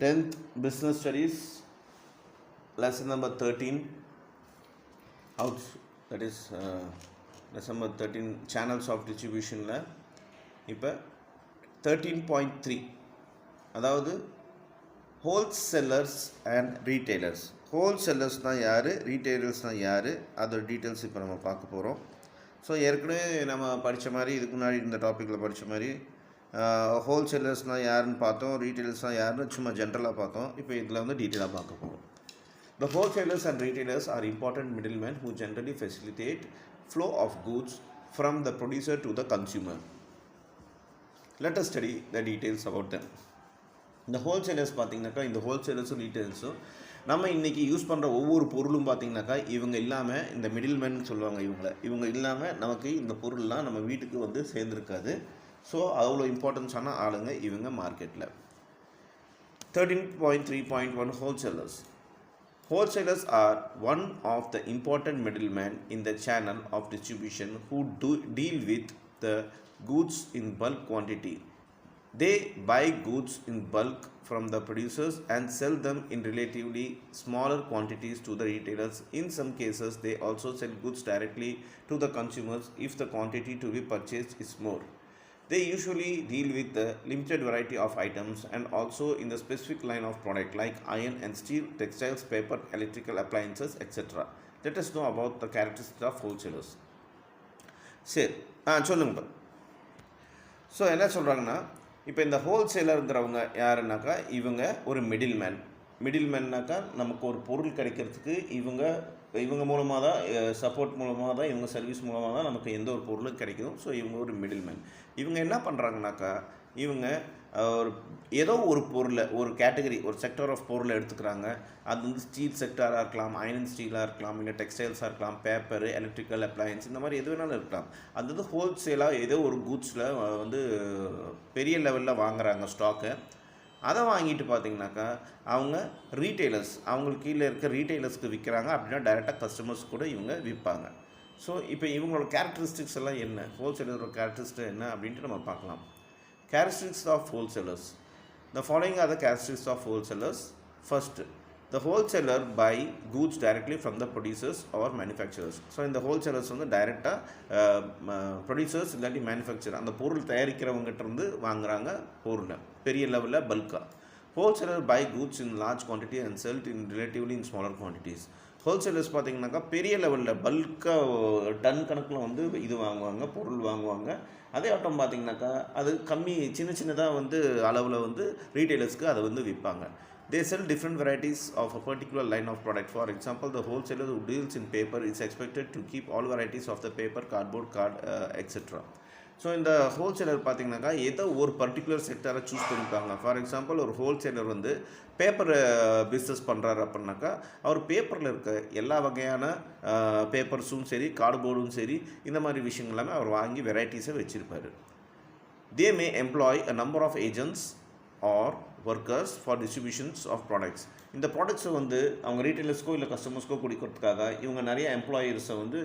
10th Business Studies, lesson number 13, out, that is lesson number 13, channels of distribution. இப்போ 13.3, அதாவது wholesalers and retailers. ஹோல்சேலர்ஸ்னால் யார், ரீட்டெய்லர்ஸ்னால் யார், அதோட details இப்போ நம்ம பார்க்க போகிறோம். ஸோ ஏற்கனவே நம்ம படித்த மாதிரி, இதுக்கு முன்னாடி இந்த டாப்பிக்கில் படித்த மாதிரி ஹோல்சேலர்ஸ்னால் யாருன்னு பார்த்தோம், ரீட்டெயிலர்ஸ்னால் யாருன்னு சும்மா ஜென்ரலாக பார்த்தோம். இப்போ இதில் வந்து டீட்டெயிலாக பார்க்க போகிறோம். The wholesalers and retailers are important middlemen who generally facilitate flow of goods from the producer to the consumer. Let us study the details about them. இந்த ஹோல்சேலர்ஸ் பார்த்திங்கனாக்கா, இந்த ஹோல்சேலர்ஸும் ரீட்டெயில்ஸும் நம்ம இன்றைக்கி யூஸ் பண்ணுற ஒவ்வொரு பொருளும் பார்த்திங்கனாக்கா, இவங்க இல்லாமல், இந்த மிடில்மேன் சொல்லுவாங்க இவங்க இல்லாமல் நமக்கு இந்த பொருள்லாம் நம்ம வீட்டுக்கு வந்து சேர்ந்துருக்காது. ஸோ அவ்வளோ இம்பார்ட்டன்ஸான ஆளுங்க இவங்க மார்க்கெட்டில். 13.3.1 Wholesalers. Wholesalers are one of the important middlemen in the channel of distribution who deal with the goods in bulk quantity. They buy goods in bulk from the producers and sell them in relatively smaller quantities to the retailers. In some cases, they also sell goods directly to the consumers if the quantity to be purchased is more. They usually deal with the limited variety of items and also in the specific line of product like iron and steel, textiles, paper, electrical appliances, etc. Let us know about the characteristics of wholesalers. சரி, சொல்லுங்க. So என்ன சொல்கிறாங்கன்னா, இப்போ இந்த ஹோல்சேலருங்கிறவங்க யாருன்னாக்கா, இவங்க ஒரு மிடில்மேன்னாக்கா நமக்கு ஒரு பொருள் கிடைக்கிறதுக்கு இவங்க மூலமாக தான், சப்போர்ட் மூலமாக தான், இவங்க சர்வீஸ் மூலமாக தான் நமக்கு எந்த ஒரு பொருளும் கிடைக்கும். ஸோ இவங்க ஒரு மிடில்மேன். இவங்க என்ன பண்ணுறாங்கனாக்கா, இவங்க ஒரு ஏதோ ஒரு பொருளை, ஒரு கேட்டகரி, ஒரு செக்டர் ஆஃப் பொருளை எடுத்துக்கிறாங்க. அது வந்து ஸ்டீல் செக்டராக இருக்கலாம், அயன் ஸ்டீலாக இருக்கலாம், இல்லை டெக்ஸ்டைல்ஸாக இருக்கலாம், பேப்பர், எலக்ட்ரிக்கல் அப்ளையன்ஸ், இந்த மாதிரி எது வேணாலும் இருக்கலாம். அது வந்து ஹோல்சேலாக ஏதோ ஒரு கூட்ஸில் வந்து பெரிய லெவலில் வாங்குகிறாங்க ஸ்டாக்கை. அதை வாங்கிட்டு பார்த்திங்கனாக்கா அவங்க ரீட்டெய்லர்ஸ், அவங்களுக்கு கீழே இருக்க ரீட்டெய்லர்ஸ்க்கு விற்கிறாங்க. அப்படின்னா டைரெக்டாக கஸ்டமர்ஸ் கூட இவங்க விற்பாங்க. ஸோ இப்போ இவங்களோட கேரக்டரிஸ்டிக்ஸ் எல்லாம் என்ன, ஹோல்சேலரோட கேரக்டரிஸ்டிக் என்ன அப்படின்ட்டு நம்ம பார்க்கலாம். Characteristics of wholesalers. The following are the characteristics of wholesalers. First, the wholesaler buy goods directly from the producers or manufacturers. So இந்த wholesalers வந்து டைரெக்டாக ப்ரொடியூசர்ஸ் இல்லாட்டி மேனுஃபேக்சர், அந்த பொருள் தயாரிக்கிறவங்ககிட்ட இருந்து வாங்குறாங்க பொருளை பெரிய லெவலில் பல்காக. Wholesaler buy goods in large quantity and sell in relatively in smaller quantities. Wholesalers பார்த்திங்கனாக்கா பெரிய லெவலில் பல்காக டன் கணக்கில் வந்து இது வாங்குவாங்க, பொருள் வாங்குவாங்க. அதே ஆட்டம் பார்த்திங்கனாக்கா அது சின்னதாக வந்து அளவில் வந்து ரீட்டெயிலர்ஸ்க்கு அதை வந்து விற்பாங்க. They sell different varieties of a particular line of product. For example, the wholesaler who deals in paper is expected to keep all varieties of the paper, cardboard, card, etc. So இந்த wholesaler பார்த்திங்கனாக்கா ஏதோ ஒரு particular செக்டரை choose பண்ணிப்பாங்க. For example, ஒரு wholesaler வந்து paper business பண்ணுறாரு அப்படின்னாக்கா, அவர் பேப்பரில் இருக்க எல்லா வகையான பேப்பர்ஸும் சரி, கார்ட்போர்டும் சரி, இந்த மாதிரி விஷயங்கள் எல்லாமே அவர் வாங்கி வெரைட்டிஸை வச்சுருப்பார். They may employ a number of agents or workers for distributions of products. இந்த ப்ராடக்ட்ஸை வந்து அவங்க ரீட்டெயிலர்ஸ்க்கோ இல்லை கஸ்டமர்ஸ்க்கோ கொடுக்கறதுக்காக இவங்க நிறைய எம்ப்ளாயீஸை வந்து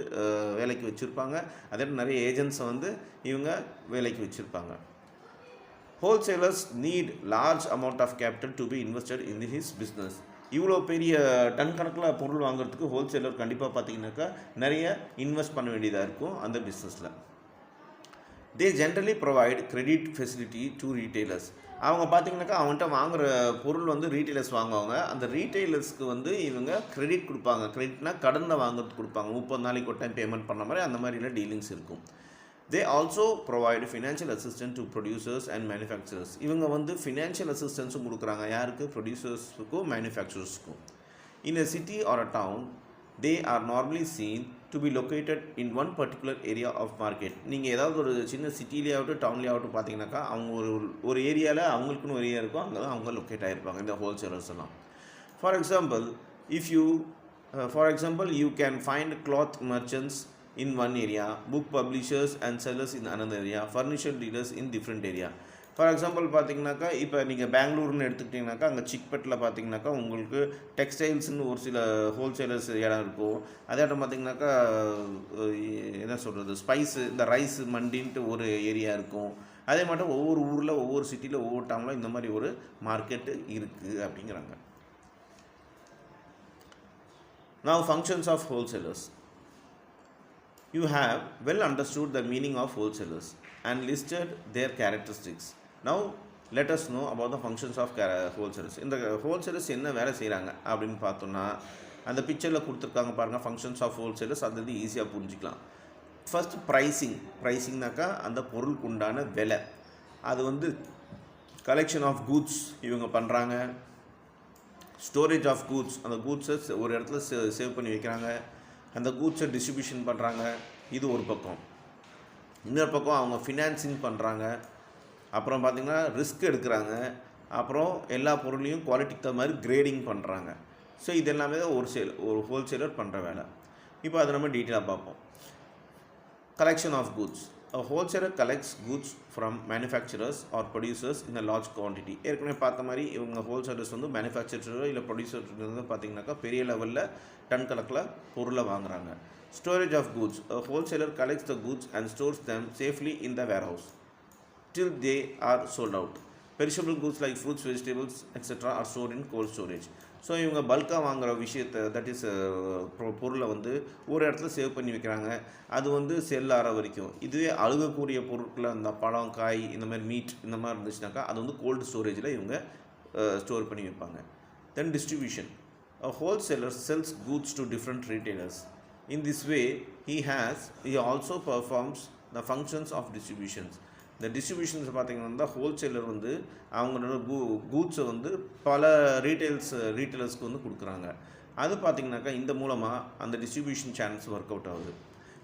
வேலைக்கு வச்சுருப்பாங்க. அதே நிறைய ஏஜென்ட்ஸை வந்து இவங்க வேலைக்கு வச்சுருப்பாங்க. Wholesalers need large amount of capital to be invested in his business. இவ்வளோ பெரிய டன் கணக்கில் பொருள் வாங்குறதுக்கு ஹோல்சேலர் கண்டிப்பாக பார்த்திங்கனாக்கா நிறைய இன்வெஸ்ட் பண்ண வேண்டியதாக இருக்கும் அந்த பிஸ்னஸில். They generally provide credit facility to retailers. அவங்க பார்த்திங்கனாக்கா அவங்கள்ட்ட வாங்குகிற பொருள் வந்து ரீட்டெயிலர்ஸ் வாங்குவாங்க. அந்த ரீட்டெயிலர்ஸ்க்கு வந்து இவங்க கிரெடிட் கொடுப்பாங்க. கிரெடிட்னால் கடனில் வாங்குறதுக்கு கொடுப்பாங்க. 30 நாளைக்கு ஒரு டைம் பேமெண்ட் பண்ண மாதிரி அந்த மாதிரிலாம் டீலிங்ஸ் இருக்கும். They also provide financial assistance to producers and manufacturers. இவங்க வந்து ஃபினான்ஷியல் அசிஸ்டன்ஸும் கொடுக்குறாங்க. யாருக்கு? ப்ரொடியூசர்ஸுக்கும் மேனுஃபேக்சரர்ஸ்க்கும். In a city or a town, they are normally seen to be located in one particular area of market. நீங்கள் ஏதாவது ஒரு சின்ன சிட்டிலே ஆகட்டும், டவுன்லேயே ஆகட்டும் பார்த்தீங்கன்னாக்கா அவங்க ஒரு ஏரியாவில் அவங்களுக்குன்னு ஒரு ஏரியா இருக்கும், அங்கே தான் அவங்க லொக்கேட் ஆகிருப்பாங்க இந்த ஹோல்சேலர்ஸ் எல்லாம். For example you can find cloth merchants in one area, book publishers and sellers in another area, furniture dealers in different area. For example பார்த்திங்கனாக்கா, இப்போ நீங்கள் பெங்களூர்னு எடுத்துக்கிட்டிங்கனாக்கா, அங்கே சிக்பெட்டில் பார்த்திங்கனாக்கா உங்களுக்கு டெக்ஸ்டைல்ஸ்னு ஒரு சில ஹோல்சேலர்ஸ் இடம் இருக்கும். அதே இடம் பார்த்திங்கனாக்கா என்ன சொல்கிறது, ஸ்பைஸு, இந்த ரைஸ் மண்டின்ட்டு ஒரு ஏரியா இருக்கும். அதே மாதிரி ஒவ்வொரு ஊரில் ஒவ்வொரு சிட்டியில் ஒவ்வொரு டவுனில் இந்த மாதிரி ஒரு மார்க்கெட்டு இருக்குது அப்படிங்கிறாங்க. Now functions of wholesalers. You have well understood the meaning of wholesalers and listed their characteristics. Now let us know about the functions of wholesalers. இந்த wholesalers என்ன வேலை செய்கிறாங்க அப்படின்னு பார்த்தோன்னா அந்த பிக்சரில் கொடுத்துருக்காங்க பாருங்கள். ஃபங்க்ஷன்ஸ் ஆஃப் ஹோல்சேலர்ஸ் அது வந்து ஈஸியாக புரிஞ்சிக்கலாம். ஃபர்ஸ்ட் ப்ரைஸிங்னாக்கா அந்த பொருளுக்கு உண்டான விலை, அது வந்து கலெக்ஷன் ஆஃப் கூட்ஸ் இவங்க பண்ணுறாங்க. ஸ்டோரேஜ் ஆஃப் கூட்ஸ், அந்த கூட்ஸை ஒரு இடத்துல சேவ் பண்ணி வைக்கிறாங்க. அந்த கூட்ஸை டிஸ்ட்ரிபியூஷன் பண்ணுறாங்க, இது ஒரு பக்கம். இன்னொரு பக்கம் அவங்க ஃபினான்சிங் பண்ணுறாங்க. அப்புறம் பார்த்திங்கன்னா ரிஸ்க் எடுக்கிறாங்க. அப்புறம் எல்லா பொருளையும் குவாலிட்டிக்கு தகுந்த மாதிரி கிரேடிங் பண்ணுறாங்க. ஸோ இது எல்லாமே தான் ஒரு ஹோல்சேலர் பண்ணுற வேலை. இப்போ அதை நம்ம டீட்டெயிலாக பார்ப்போம். Collection of goods. A wholesaler collects goods from manufacturers or producers in a large quantity. ஏற்கனவே பார்த்த மாதிரி இவங்க ஹோல்சேலர்ஸ் வந்து மேனுஃபேக்சரோ இல்லை ப்ரொடியூசர்ஸ் வந்து பார்த்திங்கனாக்கா பெரிய லெவலில் டன் கணக்கில் பொருளை வாங்குறாங்க. Storage of goods. A wholesaler collects the goods and stores them safely in the warehouse till they are sold out. Perishable goods like fruits, vegetables, etc. are stored in cold storage. So இவங்க பல்காக வாங்குகிற விஷயத்தை, that is பொருளை வந்து ஒரு இடத்துல save பண்ணி வைக்கிறாங்க. அது வந்து செல் ஆகிற வரைக்கும். இதுவே அழுகக்கூடிய பொருட்களை அந்த பழம், காய், இந்த மாதிரி மீட் இந்த மாதிரி இருந்துச்சுனாக்கா அது வந்து கோல்டு ஸ்டோரேஜில் இவங்க ஸ்டோர் பண்ணி வைப்பாங்க. தென் distribution. A wholesaler sells goods to different retailers. In this way, he also performs the functions of distributions. இந்த டிஸ்ட்ரிபியூஷன்ஸ் பார்த்திங்கன்னா ஹோல்சேலர் வந்து அவங்களோட கூட்ஸை வந்து பல ரீட்டெயிலர்ஸ்க்கு வந்து கொடுக்குறாங்க. அது பார்த்திங்கனாக்கா இந்த மூலமாக அந்த டிஸ்ட்ரிபியூஷன் சேனல்ஸ் ஒர்க் அவுட் ஆகுது.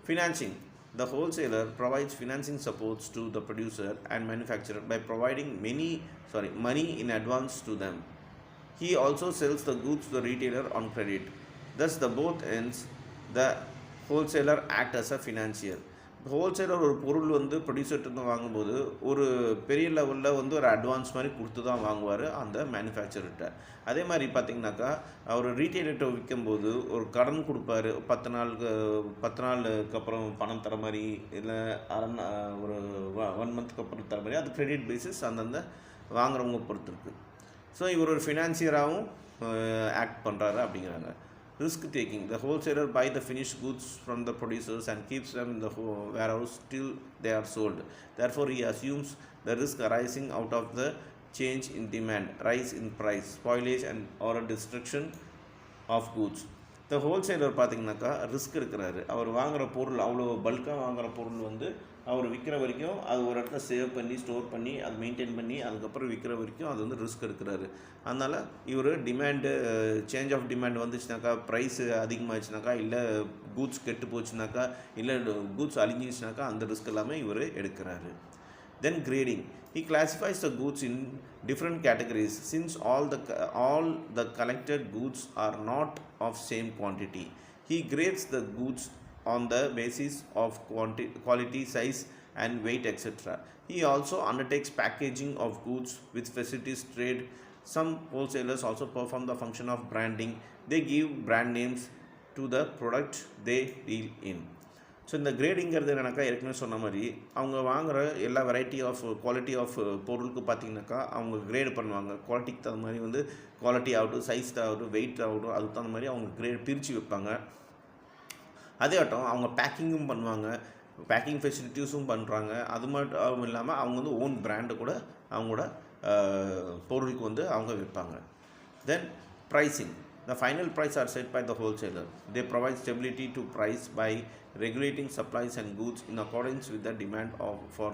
Financing. The wholesaler provides financing supports to the producer and manufacturer by providing money in advance to them. He also sells the goods to the retailer on credit. Thus, the both ends, the wholesaler act as a financier. Wholesaler ஒரு பொருள் வந்து ப்ரொடியூசர்கிட்ட வாங்கும்போது ஒரு பெரிய லெவலில் வந்து ஒரு advance மாதிரி கொடுத்து தான் வாங்குவார் அந்த மேனுஃபேக்சர்கிட்ட. அதே மாதிரி பார்த்திங்கனாக்கா அவர் ரீட்டெயிலர்கிட்ட விற்கும்போது ஒரு கடன் கொடுப்பாரு. 10 நாளுக்கு அப்புறம் பணம் தர மாதிரி, இல்லை ஒரு 1 மந்த்துக்கு அப்புறம் தர மாதிரி, அது கிரெடிட் பேசிஸ் அந்தந்த வாங்குறவங்க பொறுத்து இருக்குது. ஸோ இவர் ஒரு ஃபினான்சியராகவும் ஆக்ட் பண்ணுறாரு அப்படிங்கிறாங்க. Risk taking. The wholesaler buys the finished goods from the producers and keeps them in the warehouse till they are sold. Therefore, he assumes the risk arising out of the change in demand, rise in price, spoilage or a destruction of goods. The wholesaler பார்த்திங்கனாக்கா risk எடுக்கிறாரு. அவர் வாங்குகிற பொருள், அவ்வளோ பல்காக வாங்குகிற பொருள் வந்து அவர் விற்கிற வரைக்கும் அது ஒரு இடத்துல சேவ் பண்ணி ஸ்டோர் பண்ணி அது மெயின்டைன் பண்ணி அதுக்கப்புறம் விற்கிற வரைக்கும் அது வந்து ரிஸ்க் எடுக்கிறாரு. அதனால் இவர் டிமாண்டு, சேஞ்ச் ஆஃப் டிமாண்ட் வந்துச்சுனாக்கா, ப்ரைஸு அதிகமாகிடுச்சுனாக்கா, இல்லை கூட்ஸ் கெட்டு போச்சுனாக்கா, இல்லை கூட்ஸ் அழிஞ்சிச்சுனாக்கா அந்த ரிஸ்க் எல்லாமே இவர் எடுக்கிறாரு. Then grading. He classifies the goods in different categories since all the collected goods are not of same quantity. He grades the goods on the basis of quality, size and weight, etc. He also undertakes packaging of goods with facilities trade. Some wholesalers also perform the function of branding. They give brand names to the product they deal in. So இந்த கிரேடிங்கிறது என்னன்னாக்கா ஏற்கனவே சொன்ன மாதிரி அவங்க வாங்குகிற எல்லா variety of quality of பொருளுக்கு பார்த்திங்கனாக்கா அவங்க கிரேட் பண்ணுவாங்க. குவாலிட்டிக்கு தகுந்த மாதிரி வந்து குவாலிட்டி ஆகட்டும், சைஸ் ஆகட்டும், வெயிட் ஆகட்டும், அதுக்கு தகுந்த மாதிரி அவங்க கிரேட் பிரித்து வைப்பாங்க. அதே ஆட்டம் அவங்க பேக்கிங்கும் பண்ணுவாங்க, பேக்கிங் ஃபெசிலிட்டிஸும் பண்ணுறாங்க. அது மட்டும் இல்லாமல் அவங்க வந்து ஓன் பிராண்டை கூட அவங்களோட பொருளுக்கு வந்து அவங்க விற்பாங்க. தென் pricing. The final price are set by the wholesaler. They provide stability to price by regulating supplies and goods in accordance with the demand for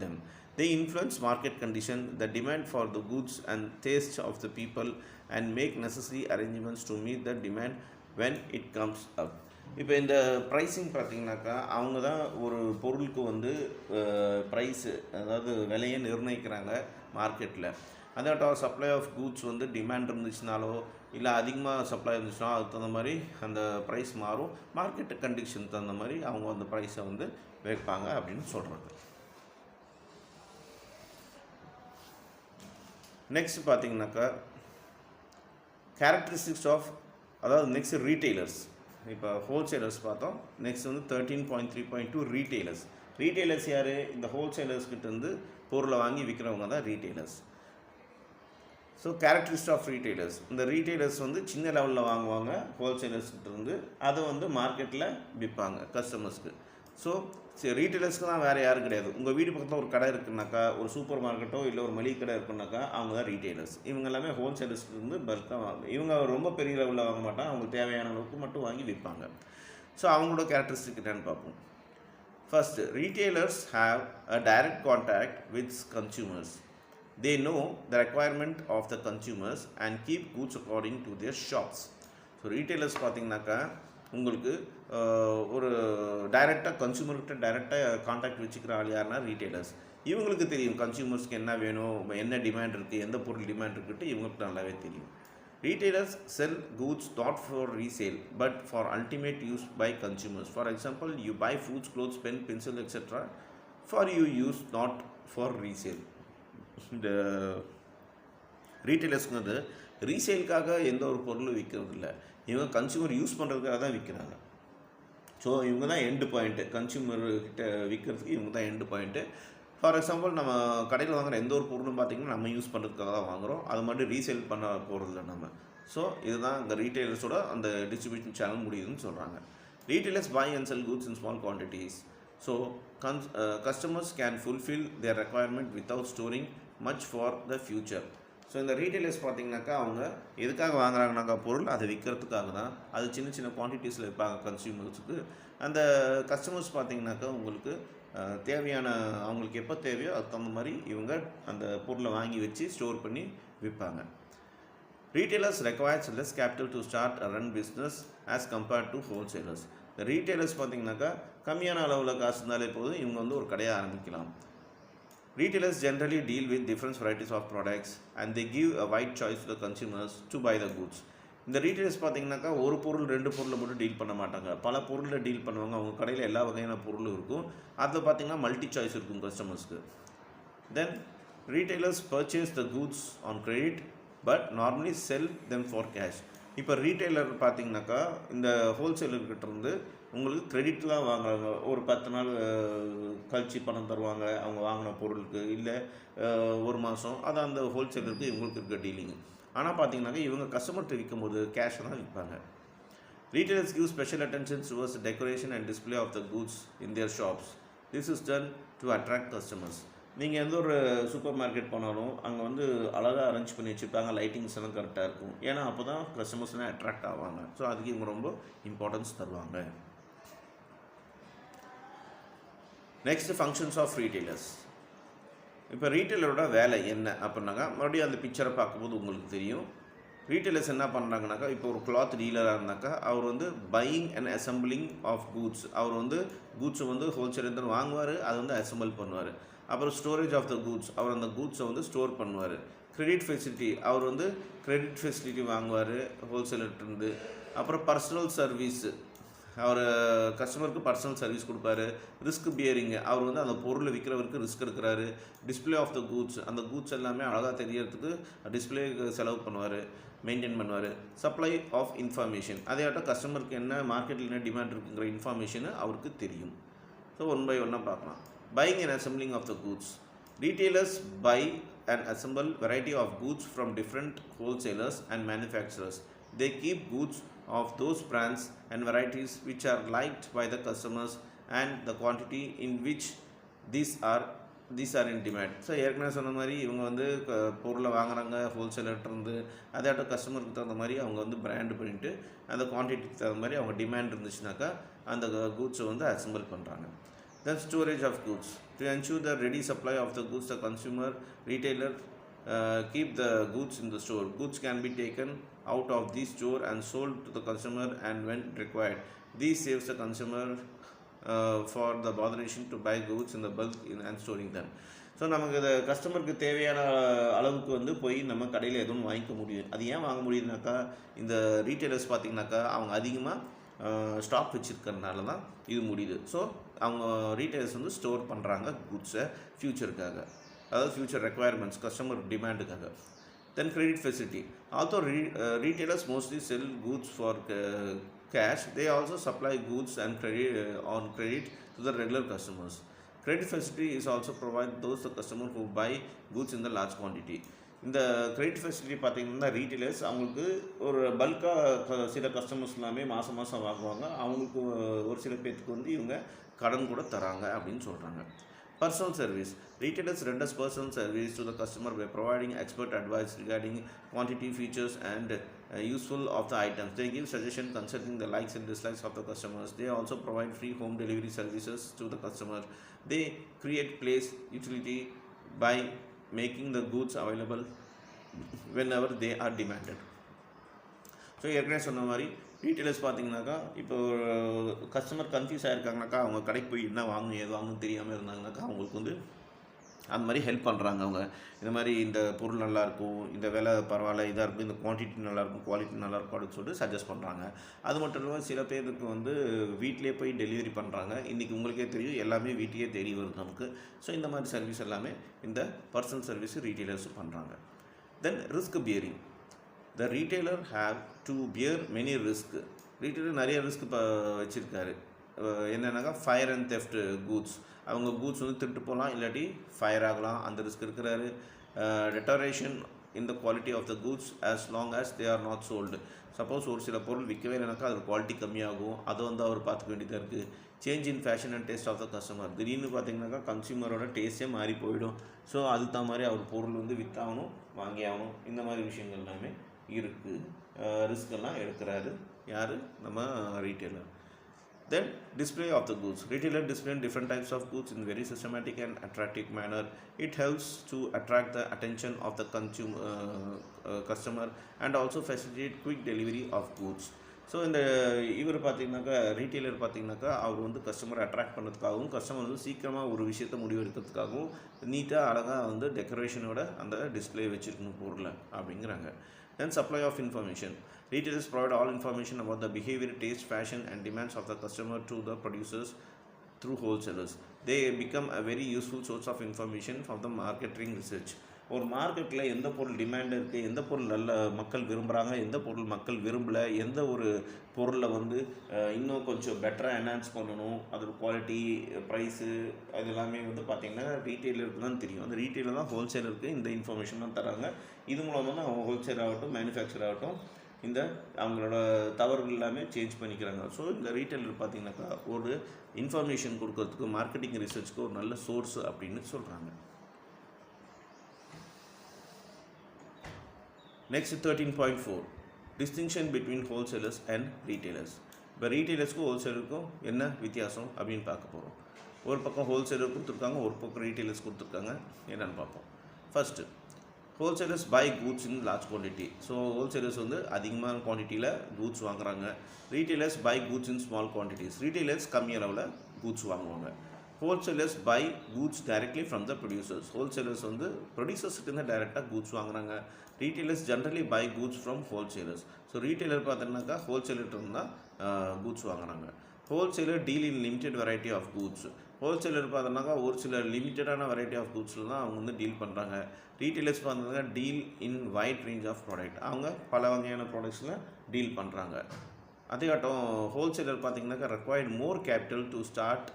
them. They influence market condition, the demand for the goods and taste of the people, and make necessary arrangements to meet the demand when it comes up. இப்போ இந்த pricing பார்த்திங்கனாக்கா அவங்க தான் ஒரு பொருளுக்கு வந்து price, அதாவது விலையை நிர்ணயிக்கிறாங்க மார்க்கெட்டில். அதாட்டம் சப்ளை ஆஃப் கூட்ஸ் வந்து டிமாண்ட் இருந்துச்சுனாலோ இல்லை அதிகமாக சப்ளை இருந்துச்சுன்னா அதுக்கு தகுந்த மாதிரி அந்த ப்ரைஸ் மாறும். மார்க்கெட்டு கண்டிஷனுக்கு தகுந்த மாதிரி அவங்க அந்த ப்ரைஸை வந்து வைப்பாங்க அப்படின்னு சொல்கிறாங்க. நெக்ஸ்ட் பார்த்திங்கனாக்கா கேரக்டரிஸ்டிக்ஸ் ஆஃப், அதாவது நெக்ஸ்ட் ரீட்டெயிலர்ஸ். இப்போ ஹோல்சேலர்ஸ் பார்த்தோம். நெக்ஸ்ட் வந்து 13.3.2 ரீட்டெயிலர்ஸ். ரீட்டெயிலர்ஸ் யார்? இந்த ஹோல்சேலர்ஸ்கிட்டேருந்து பொருளை வாங்கி விற்கிறவங்க தான் ரீட்டெயிலர்ஸ். ஸோ கேரக்டரிஸ்ட் ஆஃப் ரீட்டெயிலர்ஸ், இந்த ரீட்டெயிலர்ஸ் வந்து சின்ன லெவலில் வாங்குவாங்க ஹோல்சேலர்ஸ்கிட்டேருந்து, அதை வந்து மார்க்கெட்டில் விற்பாங்க கஸ்டமர்ஸ்க்கு. ஸோ ரீட்டெயிலர்ஸ்க்கு தான் வேறு யாரும் கிடையாது. உங்கள் வீடு பக்கத்தில் ஒரு கடை இருக்குனாக்கா, ஒரு சூப்பர் மார்க்கெட்டோ இல்லை ஒரு மளிகை கடை இருக்குனாக்கா, அவங்க தான் ரீட்டெயிலர்ஸ். இவங்க எல்லாமே ஹோல்சேலர்ஸ்லேருந்து பல்காக வாங்க. இவங்க ரொம்ப பெரிய லெவலில் வாங்க மாட்டாங்க, அவங்களுக்கு தேவையான அளவுக்கு மட்டும் வாங்கி விற்பாங்க. ஸோ அவங்களோட கேரக்டரிஸ்டிக் என்னன்னு பார்ப்போம். First, retailers have a direct contact with consumers. They know the requirement of the consumers and keep goods according to their shops. So retailers பார்த்தீங்கன்னாக்கா உங்களுக்கு ஒரு டைரெக்டாக கன்சியூமர்கிட்ட டைரெக்டாக கான்டாக்ட் வச்சுக்கிற ஆள் யாருன்னா ரீட்டெயிலர்ஸ். இவங்களுக்கு தெரியும் கன்சியூமர்ஸ்க்கு என்ன வேணும், என்ன டிமாண்ட் இருக்குது, எந்த பொருள் டிமாண்ட் இருக்குன்ட்டு இவங்களுக்கு நல்லாவே தெரியும். Retailers sell goods not for resale but for ultimate use by consumers. For example, you buy foods, clothes, pen, pencil, etc. for you use, not for resale. இந்த ரீட்டெயிலர்ஸ்ங்கிறது ரீசேலுக்காக எந்த ஒரு பொருளும் விற்கிறது இல்லை, இவங்க கன்சியூமர் யூஸ் பண்ணுறதுக்காக தான் விற்கிறாங்க. ஸோ இவங்க தான் எண்டு பாயிண்ட்டு, கன்சியூமர்கிட்ட விற்கிறதுக்கு இவங்க தான் எண்டு பாயிண்ட்டு. ஃபார் எக்ஸாம்பிள், நம்ம கடையில் வாங்குகிற எந்த ஒரு பொருளும் பார்த்திங்கன்னா நம்ம யூஸ் பண்ணுறதுக்காக தான் வாங்குகிறோம், அது மாதிரி ரீசேல் பண்ண போகிறதில்ல நம்ம. ஸோ இதுதான் இந்த ரீட்டெயிலர்ஸோட அந்த டிஸ்ட்ரிபியூஷன் சேனல் முடியுதுன்னு சொல்கிறாங்க. Retailers buy and sell goods in small quantities. So customers can fulfill their requirement without storing much for the future. So இந்த ரீட்டெயிலர்ஸ் பார்த்திங்கனாக்கா அவங்க எதுக்காக வாங்குறாங்கனாக்கா பொருள் அதை விற்கிறதுக்காக தான். அது சின்ன சின்ன குவான்டிட்டிஸில் விற்பாங்க கன்சியூமர்ஸுக்கு. அந்த கஸ்டமர்ஸ் பார்த்திங்கனாக்கா உங்களுக்கு தேவையான அவங்களுக்கு எப்போ தேவையோ அதுக்கு தகுந்த மாதிரி இவங்க அந்த பொருளை வாங்கி வச்சு ஸ்டோர் பண்ணி விற்பாங்க. Retailers requires less capital to start a run business as compared to wholesalers. இந்த ரீட்டெயிலர்ஸ் பார்த்திங்கனாக்கா கம்மியான அளவில் காசு இருந்தாலே போதும், இவங்க வந்து ஒரு கடையை ஆரம்பிக்கலாம். Retailers generally deal with different varieties of products and they give a wide choice to the consumers to buy the goods. இந்த ரீட்டெயிலர்ஸ் பார்த்தீங்கன்னாக்கா ஒரு பொருள் ரெண்டு பொருளை மட்டும் டீல் பண்ண மாட்டாங்க, பல பொருளில் டீல் பண்ணுவாங்க. அவங்க கடையில் எல்லா வகையான பொருளும் இருக்கும், அதில் பார்த்தீங்கன்னா மல்டி சாய்ஸ் இருக்கும் கஸ்டமர்ஸ்க்கு. Then retailers purchase the goods on credit but normally sell them for cash. இப்போ ரீட்டெயிலர் பார்த்தீங்கன்னாக்கா இந்த ஹோல்சேலர்கிட்ட இருந்து உங்களுக்கு கிரெடிட்லாம் வாங்குறாங்க, ஒரு 10 நாள் கழிச்சு பணம் தருவாங்க அவங்க வாங்கின பொருளுக்கு, இல்லை ஒரு மாதம், அது அந்த ஹோல்சேலருக்கு இவங்களுக்கு இருக்க டீலிங்கு. ஆனால் பார்த்தீங்கன்னாக்கா இவங்க கஸ்டமர்கிட்ட விற்கும் போது கேஷ் தான் விற்பாங்க. Retailers give special attention towards decoration and display of the goods in their shops. This is done to attract customers. நீங்கள் எந்த ஒரு சூப்பர் மார்க்கெட் போனாலும் அங்கே வந்து அழகாக அரேஞ்ச் பண்ணி வச்சுருப்பாங்க, லைட்டிங்ஸ் எல்லாம் கரெக்டாக இருக்கும். ஏன்னா அப்போ தான் கஸ்டமர்ஸ்லாம் அட்ராக்ட் ஆவாங்க. ஸோ அதுக்கு இவங்க ரொம்ப இம்பார்ட்டன்ஸ் தருவாங்க. Next, functions of retailers. இப்போ ரீட்டெயிலரோட வேலை என்ன அப்படின்னாக்கா, மறுபடியும் அந்த பிக்சரை பார்க்கும்போது உங்களுக்கு தெரியும். ரீட்டெயிலர்ஸ் என்ன பண்ணுறாங்கனாக்கா, இப்போ ஒரு கிளாத் டீலராக இருந்தாக்கா அவர் வந்து buying and assembling of goods, அவர் வந்து கூட்ஸை வந்து ஹோல்சேலர் வாங்குவார், அதை வந்து அசம்பிள் பண்ணுவார். அப்புறம் ஸ்டோரேஜ் ஆஃப் த கூட்ஸ், அவர் அந்த கூட்ஸை வந்து ஸ்டோர் பண்ணுவார். கிரெடிட் ஃபெசிலிட்டி, அவர் வந்து கிரெடிட் ஃபெசிலிட்டி வாங்குவார் ஹோல்சேலர்கிட்டருந்து. அப்புறம் பர்சனல் சர்வீஸ், அவர் கஸ்டமருக்கு பர்சனல் சர்வீஸ் கொடுப்பாரு. ரிஸ்க் பியரிங்கு, அவர் வந்து அந்த பொருளை விற்கிறவருக்கு ரிஸ்க் எடுக்கிறாரு. டிஸ்பிளே ஆஃப் த கூட்ஸ், அந்த கூட்ஸ் எல்லாமே அழகாக தெரியறதுக்கு டிஸ்பிளேக்கு செலவு பண்ணுவார், மெயின்டைன் பண்ணுவார். சப்ளை ஆஃப் இன்ஃபர்மேஷன், அதையாட்டம் கஸ்டமருக்கு என்ன மார்க்கெட்டில் என்ன டிமாண்ட் இருக்குங்கிற இன்ஃபர்மேஷனு அவருக்கு தெரியும். ஸோ ஒன் பை ஒன்னாக பார்க்கலாம். Buying and assembling of the goods. Retailers buy and assemble variety of goods from different wholesalers and manufacturers. They keep goods of those brands and varieties which are liked by the customers and the quantity in which these are in demand. So ஏற்கனவே சொன்ன மாதிரி இவங்க வந்து பொருளை வாங்குறாங்க ஹோல்சேலர்கிட்டருந்து, அதாட்டம் கஸ்டமருக்கு தகுந்த மாதிரி அவங்க வந்து பிராண்டு பண்ணிவிட்டு அந்த குவான்டிட்டிக்கு தகுந்த மாதிரி அவங்க டிமாண்ட் இருந்துச்சுனாக்கா அந்த கூட்ஸை வந்து அசம்பிள் பண்ணுறாங்க. Then storage of goods. To ensure the ready supply of the goods, the consumer retailer keep the goods in the store. Goods can be taken out of the store and sold to the consumer and when required. This saves the consumer for the botheration to buy goods in the bulk and storing them. So நமக்கு இந்த கஸ்டமருக்கு தேவையான அளவுக்கு வந்து போய் நம்ம கடையில் எதுவும் வாங்கிக்க முடியும். அது ஏன் வாங்க முடியுதுனாக்கா, இந்த ரீட்டெயிலர்ஸ் பார்த்திங்கனாக்கா அவங்க அதிகமாக ஸ்டாக் வச்சுருக்கிறதுனால தான் இது முடியுது. ஸோ அவங்க ரீட்டெயிலர்ஸ் வந்து ஸ்டோர் பண்ணுறாங்க குட்ஸை ஃப்யூச்சருக்காக, அதாவது ஃப்யூச்சர் ரெக்குவயர்மெண்ட்ஸ், கஸ்டமர் டிமாண்டுக்காக. Then credit facility. Also retailers mostly sell goods for cash. They also supply goods and credit to the regular customers. Credit facility is also provided those the customer who buy goods in the large quantity. இந்த credit facility பார்த்தீங்கன்னா retailers அவங்களுக்கு ஒரு பல்காக சில customers எல்லாமே மாதம் மாதம் வாங்குவாங்க, அவங்களுக்கு ஒரு சில பேர்த்துக்கு வந்து இவங்க கடன் கூட தராங்க அப்படின்னு சொல்கிறாங்க. Personal service. Retailers renders personal service to the customer by providing expert advice regarding quantity, features and useful of the items. They give suggestion concerning the likes and dislikes of the customers. They also provide free home delivery services to the customer. They create place utility by making the goods available whenever they are demanded. So ஏற்கனவே சொன்ன மாதிரி retailers பார்த்தீங்கன்னாக்கா இப்போ customer confuse ஆகிருக்காங்கனாக்கா, அவங்க கடைக்கு போய் என்ன வாங்கணும் ஏது வாங்கணும் தெரியாமல் இருந்தாங்கனாக்கா அவங்களுக்கு வந்து அந்த மாதிரி ஹெல்ப் பண்ணுறாங்க. அவங்க இந்த மாதிரி இந்த பொருள் நல்லாயிருக்கும், இந்த விலை பரவாயில்ல, இதாக இருக்கும், இந்த குவான்டிட்டி நல்லாயிருக்கும், குவாலிட்டி நல்லாயிருக்கும் அப்படின்னு சொல்லிட்டு சஜஸ்ட் பண்ணுறாங்க. அது மட்டும் இல்லாமல் சில பேருக்கு வந்து வீட்டிலே போய் டெலிவரி பண்ணுறாங்க. இன்றைக்கி உங்களுக்கே தெரியும், எல்லாமே வீட்டுக்கே தேடி வருது நமக்கு. ஸோ இந்த மாதிரி சர்வீஸ் எல்லாமே இந்த பர்சனல் சர்வீஸ் ரீட்டெயிலர்ஸ் பண்ணுறாங்க. Then risk bearing. The retailer have to bear many risk. Retailer நிறைய ரிஸ்க் இப்போ வச்சுருக்காரு. என்னென்னாக்கா ஃபயர் அண்ட் தெஃப்ட் கூட்ஸ், அவங்க கூட்ஸ் வந்து திருட்டு போகலாம், இல்லாட்டி ஃபயர் ஆகலாம், அந்த ரிஸ்க் இருக்கிறாரு. Deterioration in the quality of the goods as long as they are not sold. Suppose ஒரு சில பொருள் விற்கவே இல்லைனாக்கா அதோட குவாலிட்டி கம்மியாகும், அதை வந்து அவர் பார்த்துக்க வேண்டியதாக இருக்குது. Change in fashion and taste of the customer. திடீர்னு பார்த்தீங்கன்னாக்கா கன்சியூமரோட டேஸ்ட்டே மாறி போயிடும். ஸோ அதுக்கு தான் மாதிரி அவர் பொருள் வந்து விற்றாகணும், வாங்கி ஆகணும். இந்த மாதிரி விஷயங்கள் எல்லாமே இருக்குது. ரிஸ்கெல்லாம் எடுக்கிறாரு யார்? நம்ம retailer. Then display of the goods. Retailer display different types of goods in very systematic and attractive manner. It helps to attract the attention of the customer and also facilitate quick delivery of goods. So இந்த இவர் பார்த்தீங்கன்னாக்கா retailer பார்த்தீங்கன்னாக்கா அவர் வந்து கஸ்டமரை attract பண்ணுறதுக்காகவும் customer வந்து சீக்கிரமாக ஒரு விஷயத்தை முடிவெடுக்கிறதுக்காகவும் நீட்டாக அழகாக வந்து டெக்கரேஷனோட அந்த டிஸ்பிளே வச்சுருக்கணும் பொருளை அப்படிங்கிறாங்க. Then supply of information. Retailers provide all information about the behavior, taste, fashion and demands of the customer to the producers through wholesalers. They become a very useful source of information for the marketing research. ஒரு மார்க்கெட்டில் எந்த பொருள் demand இருக்குது, எந்த பொருள் நல்ல மக்கள் விரும்புகிறாங்க, எந்த பொருள் மக்கள் விரும்பலை, எந்த ஒரு பொருளை வந்து இன்னும் கொஞ்சம் பெட்டராக என்ஹான்ஸ் பண்ணணும், அதோட குவாலிட்டி, ப்ரைஸு, அது எல்லாமே வந்து பார்த்திங்கன்னா ரீட்டெயிலருக்கு தான் தெரியும். அந்த ரீட்டெயிலர் தான் ஹோல்சேலருக்கு இந்த இன்ஃபர்மேஷன்லாம் தராங்க. இது மூலமாக தான் அவங்க ஹோல்சேல் ஆகட்டும், மேனுஃபேக்சர் ஆகட்டும், இந்த அவங்களோட தவறுகள் எல்லாமே சேஞ்ச் பண்ணிக்கிறாங்க. ஸோ இந்த ரீட்டெயிலர் பார்த்திங்கனாக்கா ஒரு இன்ஃபர்மேஷன் கொடுக்கறதுக்கு, மார்க்கெட்டிங் ரிசர்ச்சுக்கு ஒரு நல்ல சோர்ஸ் அப்படின்னு சொல்கிறாங்க. Next 13.4 distinction between wholesalers and retailers. இப்போ ரீட்டெயிலர்ஸ்க்கும் ஹோல்சேலருக்கும் என்ன வித்தியாசம் அப்படின்னு பார்க்க போகிறோம். ஒரு பக்கம் ஹோல்சேலர் கொடுத்துருக்காங்க, ஒரு பக்கம் ரீட்டெயிலர்ஸ் கொடுத்துருக்காங்க. என்னென்னு பார்ப்போம். First wholesalers buy goods in large quantity. So wholesalers வந்து அதிகமான குவான்டிட்டியில் கூட்ஸ் வாங்குறாங்க. Retailers buy goods in small quantities. Retailers கம்மி அளவில் கூட்ஸ் வாங்குவாங்க. Wholesalers buy goods directly from the producers. Wholesalers வந்து ப்ரொடியூசர்ஸ்கிட்ட டைரெக்டாக கூட்ஸ் வாங்குறாங்க. Retailers generally buy goods from wholesalers. So retailer பார்த்தீங்கன்னாக்கா ஹோல்சேலர்கிட்ட தான் கூட்ஸ் வாங்குறாங்க. Wholesaler deal in limited variety of goods. Wholesaler பார்த்தோம்னாக்கா ஒரு சில லிமிட்டடான வெரைட்டி ஆஃப் கூட்ஸில் தான் அவங்க வந்து டீல் பண்ணுறாங்க. ரீட்டெயிலர்ஸ் பார்த்தீங்கன்னா deal in wide range of product. அவங்க பல வகையான ப்ராடக்ட்ஸில் டீல் பண்ணுறாங்க. அதேகாட்டம் ஹோல்சேலர் பார்த்தீங்கன்னாக்கா required more capital to start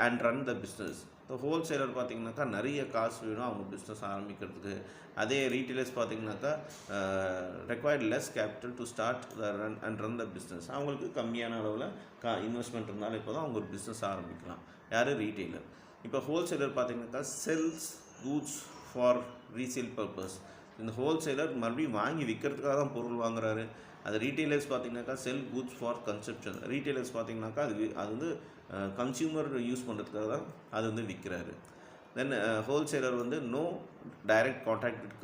and run the business. இப்போ ஹோல்சேலர் பார்த்திங்கனாக்கா நிறைய காசு வேணும் அவங்க பிஸ்னஸ் ஆரம்பிக்கிறதுக்கு. அதே ரீட்டெயிலர்ஸ் பார்த்திங்கனாக்கா required less capital to start run the business. அவங்களுக்கு கம்மியான அளவில் இன்வெஸ்ட்மெண்ட் இருந்தாலும் இப்போ தான் அவங்க ஒரு பிஸ்னஸ் ஆரம்பிக்கலாம். யார்? ரீட்டெயிலர். இப்போ ஹோல்சேலர் பார்த்திங்கனாக்கா sells goods for resale purpose. இந்த ஹோல்சேலர் மறுபடியும் வாங்கி விற்கிறதுக்காக தான் பொருள் வாங்குறாரு. அது ரீட்டெயிலர்ஸ் பார்த்திங்கனாக்கா sell goods for consumption. Retailers பார்த்திங்கனாக்கா அது வந்து கன்சியூமர் யூஸ் பண்ணுறதுக்காக தான் அது வந்து விற்கிறாரு. தென் ஹோல்சேலர் வந்து no direct contact with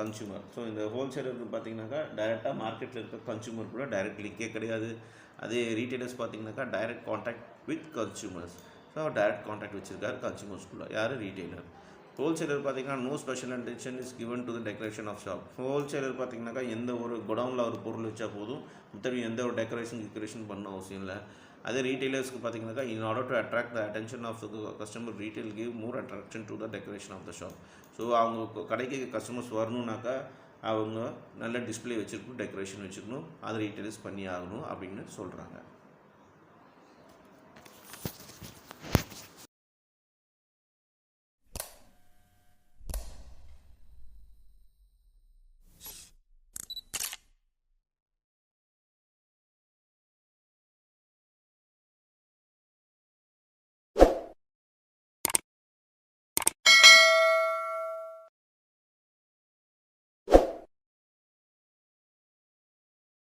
consumer. So இந்த ஹோல்சேலருக்கு பார்த்திங்கனாக்கா டைரெக்டாக மார்க்கெட்டில் இருக்க கன்சியூமர் கூட டைரக்ட் லிங்கே கிடையாது. அதே ரீட்டெயிலர்ஸ் பார்த்திங்கனாக்கா direct contact with consumers. So direct contact வச்சுருக்காரு கன்சியூமர்ஸ்குள்ளே. யார்? ரீட்டெயிலர். ஹோல்சேலர் பார்த்திங்கன்னா no special attention is given to the decoration of shop. Wholesaler பார்த்திங்கனாக்கா எந்த ஒரு குடவுனில் ஒரு பொருள் வச்சா போதும், மற்றபடி எந்த ஒரு டெக்கரேஷன் பண்ண அவசியம் இல்லை. அதே ரீட்டெயிலர்ஸ்க்கு பார்த்திங்கனாக்கா in order to attract the attention of the customer retail give more attraction to the decoration of the shop. So அவங்க கடைக்கு கஸ்டமர்ஸ் வரணுன்னாக்கா அவங்க நல்ல டிஸ்பிளே வச்சுருக்கணும், டெக்கரேஷன் வச்சுருக்கணும், அது ரீட்டெயிலர்ஸ் பண்ணி ஆகணும் அப்படின்னு சொல்கிறாங்க.